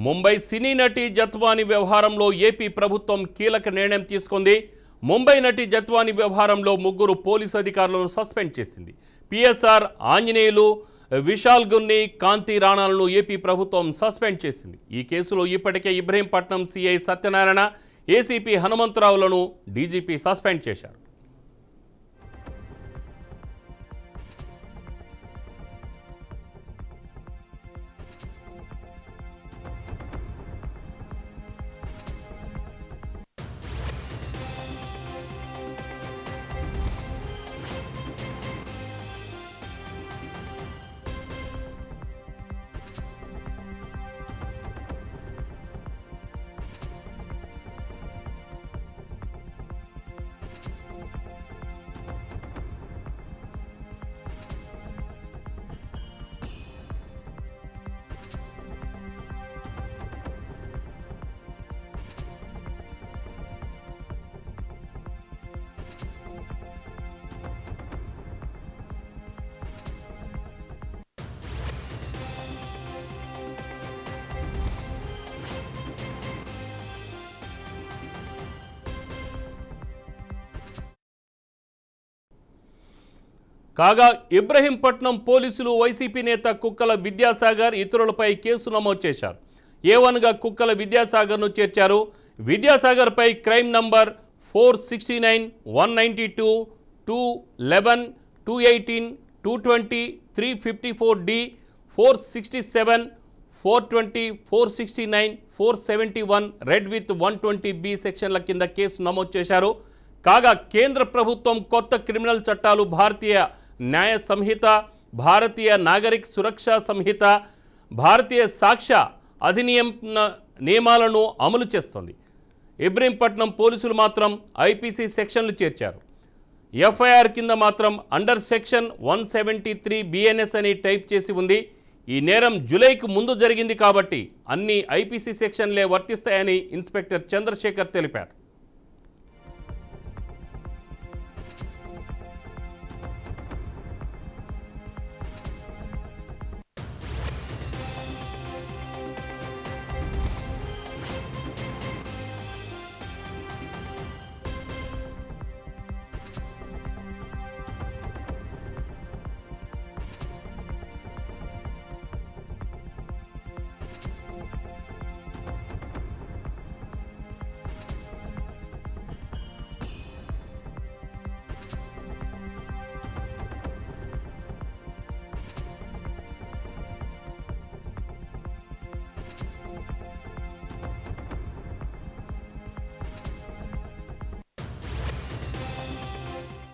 ముంబై సినీ నటి జత్వాని వ్యవహారంలో ఏపీ ప్రభుత్వం కీలక నిర్ణయం తీసుకుంది. ముంబై నటి జత్వాని వ్యవహారంలో ముగ్గురు పోలీసు అధికారులను సస్పెండ్ చేసింది. పిఎస్ఆర్ ఆంజనేయులు, విశాల్ గున్ని, కాంతి రాణాలను ఏపీ ప్రభుత్వం సస్పెండ్ చేసింది. ఈ కేసులో ఇప్పటికే ఇబ్రహీంపట్నం సిఐ సత్యనారాయణ, ఏసీపీ హనుమంతరావులను డీజీపీ సస్పెండ్ చేశారు. కాగా ఇబ్రహీంపట్నం పోలీసులు వైసీపీ నేత కుక్కల విద్యాసాగర్ ఇతరులపై కేసు నమోదు చేశారు. A1గా కుక్కల విద్యాసాగర్ను చేర్చారు. విద్యాసాగర్పై crime number 469, 192, 211, 218, 220, 354D, 467, 420, 469, 471 red with 120B సెక్షన్ల కింద కేసు నమోదు చేశారు. కాగా కేంద్ర ప్రభుత్వం కొత్త క్రిమినల్ చట్టాలు భారతీయ న్యాయ సంహిత, భారతీయ నాగరిక సురక్షా సంహిత, భారతీయ సాక్ష్య అధినియం నియమాలను అమలు చేస్తుంది. ఇబ్రహీంపట్నం పోలీసులు మాత్రం ఐపీసీ సెక్షన్లు చేర్చారు. ఎఫ్ఐఆర్ కింద మాత్రం అండర్ సెక్షన్ 173 BNS అని టైప్ చేసి ఉంది. ఈ నేరం జూలైకి ముందు జరిగింది కాబట్టి అన్ని ఐపీసీ సెక్షన్లే వర్తిస్తాయని ఇన్స్పెక్టర్ చంద్రశేఖర్ తెలిపారు.